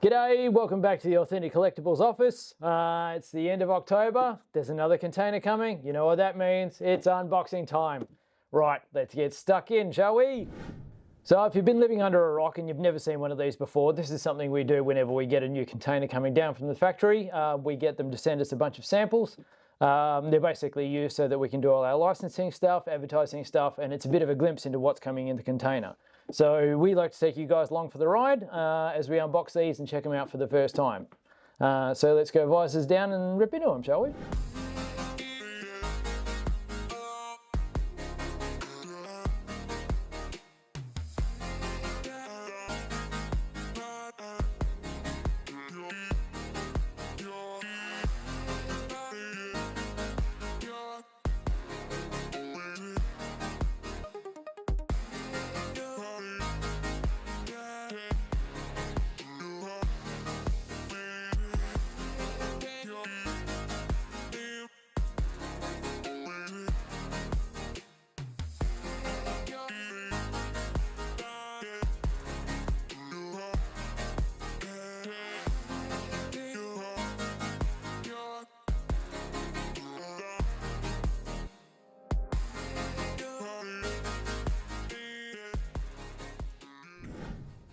G'day, welcome back to the Authentic Collectables office. It's the end of October. There's another container coming. You know what that means. It's unboxing time. Right, let's get stuck in, shall we? So if you've been living under a rock and you've never seen one of these before, this is something we do whenever we get a new container coming down from the factory. We get them to send us a bunch of samples. They're basically used so that we can do all our licensing stuff, advertising stuff, and it's a bit of a glimpse into what's coming in the container. So we like to take you guys along for the ride as we unbox these and check them out for the first time. So let's go visors down and rip into them, shall we?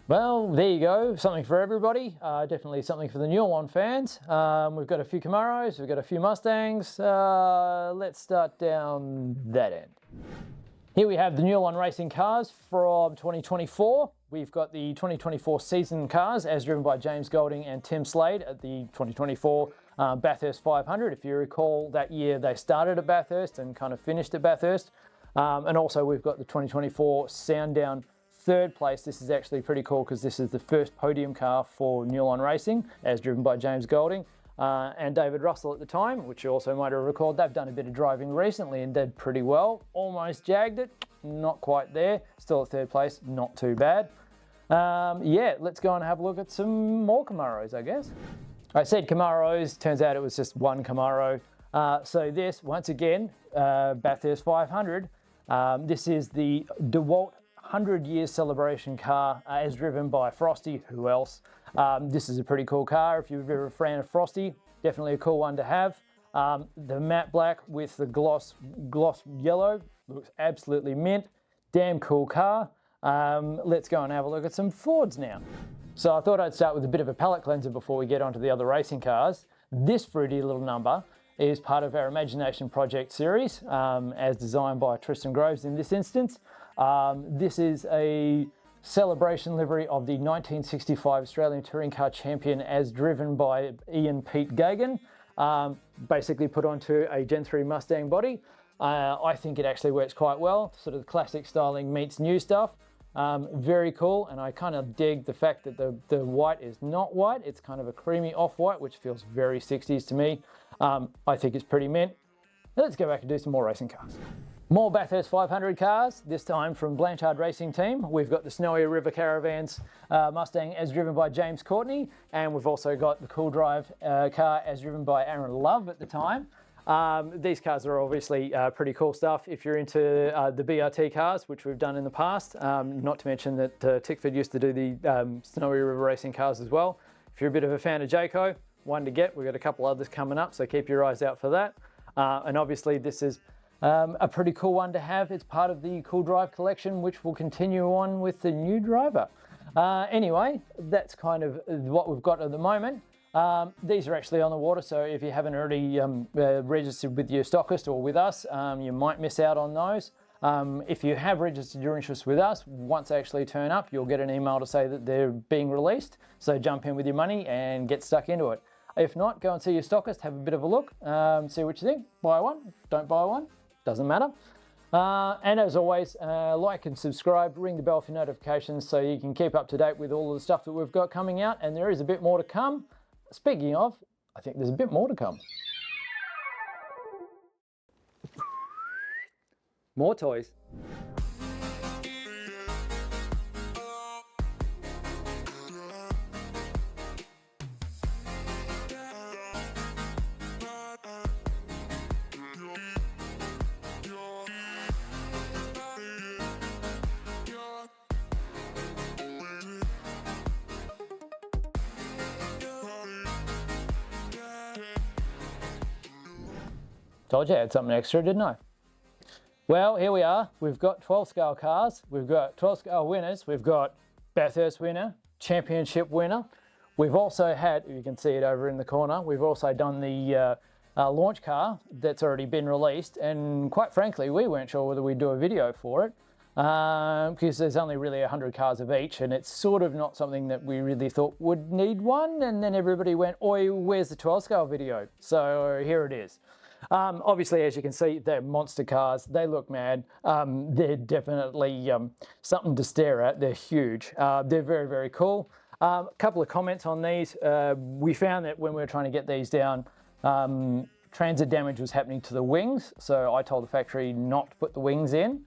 Well, there you go, something for everybody, definitely something for the Nulon fans. We've got a few Camaros, we've got a few Mustangs. Let's start down that end. Here we have the Nulon Racing cars from 2024. We've got the 2024 season cars as driven by James Golding and Tim Slade at the 2024 Bathurst 500. If you recall, that year they started at Bathurst and kind of finished at Bathurst. And also we've got the 2024 Sandown third place. This is actually pretty cool because this is the first podium car for Nulon Racing as driven by James Golding and David Russell at the time, which you also might have recalled. They've done a bit of driving recently and did pretty well. Almost jagged it, not quite there. Still at third place, not too bad. Yeah, let's go and have a look at some more Camaros, I guess. I said Camaros, turns out it was just one Camaro. So this, once again, Bathurst 500. This is the Dewalt 100-year celebration car as driven by Frosty. Who else? This is a pretty cool car. If you're ever a fan of Frosty, definitely a cool one to have. The matte black with the gloss yellow looks absolutely mint. Damn cool car. Let's go and have a look at some Fords now. So I thought I'd start with a bit of a palate cleanser before we get onto the other racing cars. This fruity little number is part of our Imagination Project series, as designed by Tristan Groves in this instance. This is a celebration livery of the 1965 Australian Touring Car Champion as driven by Ian Pete Gagan, basically put onto a Gen 3 Mustang body. I think it actually works quite well, sort of classic styling meets new stuff. Very cool, and I kind of dig the fact that the white is not white, it's kind of a creamy off-white, which feels very 60s to me. I think it's pretty mint. Let's go back and do some more racing cars. More Bathurst 500 cars, this time from Blanchard Racing Team. We've got the Snowy River Caravans Mustang as driven by James Courtney, and we've also got the CoolDrive car as driven by Aaron Love at the time. These cars are obviously pretty cool stuff if you're into the BRT cars, which we've done in the past. Not to mention that Tickford used to do the Snowy River Racing cars as well. If you're a bit of a fan of Jayco, one to get. We've got a couple others coming up, so keep your eyes out for that. And obviously this is a pretty cool one to have. It's part of the CoolDrive collection, which will continue on with the new driver. Anyway, that's kind of what we've got at the moment. These are actually on the water, so if you haven't already registered with your stockist or with us, you might miss out on those. If you have registered your interest with us, once they actually turn up, you'll get an email to say that they're being released. So jump in with your money and get stuck into it. If not, go and see your stockist, have a bit of a look, see what you think. Buy one, don't buy one, doesn't matter. And as always, like and subscribe, ring the bell for notifications so you can keep up to date with all of the stuff that we've got coming out, and there is a bit more to come. Speaking of, I think there's a bit more to come. More toys. Told you I had something extra, didn't I? Well, here we are. We've got 12 scale cars. We've got 12 scale winners. We've got Bathurst winner, championship winner. We've also had, you can see it over in the corner, we've also done the launch car that's already been released, and quite frankly we weren't sure whether we'd do a video for it because there's only really 100 cars of each, and it's sort of not something that we really thought would need one, and then everybody went, oi, where's the 12 scale video? So here it is. Obviously, as you can see, they're monster cars. They look mad. They're definitely something to stare at. They're huge. They're very, very cool. A couple of comments on these. We found that when we were trying to get these down, transit damage was happening to the wings. So I told the factory not to put the wings in.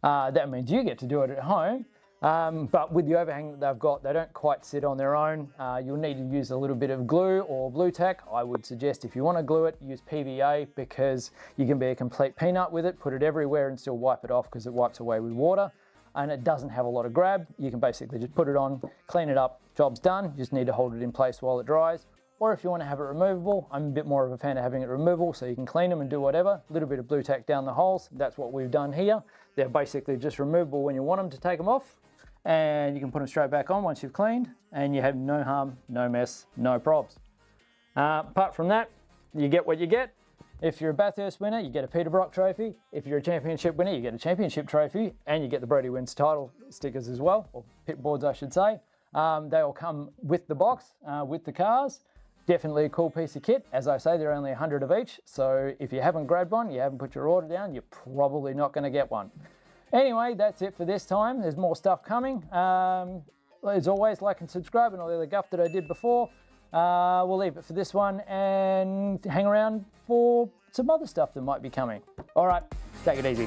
That means you get to do it at home. But with the overhang that they've got, they don't quite sit on their own. You'll need to use a little bit of glue or blue tack. I would suggest if you want to glue it, use PVA, because you can be a complete peanut with it, put it everywhere and still wipe it off because it wipes away with water. And it doesn't have a lot of grab. You can basically just put it on, clean it up, job's done. You just need to hold it in place while it dries. Or if you want to have it removable, I'm a bit more of a fan of having it removable so you can clean them and do whatever. A little bit of blue tack down the holes. That's what we've done here. They're basically just removable when you want them to take them off. And you can put them straight back on once you've cleaned, and you have no harm, no mess, no probs. Apart from that, you get what you get. If you're a Bathurst winner, you get a Peter Brock trophy. If you're a championship winner, you get a championship trophy, and you get the Brodie Wins title stickers as well, or pit boards I should say. They all come with the box, with the cars. Definitely a cool piece of kit. As I say, there are only 100 of each, so if you haven't grabbed one, you haven't put your order down, you're probably not going to get one. Anyway, that's it for this time. There's more stuff coming. As always, like and subscribe and all the other guff that I did before. We'll leave it for this one and hang around for some other stuff that might be coming. All right, take it easy.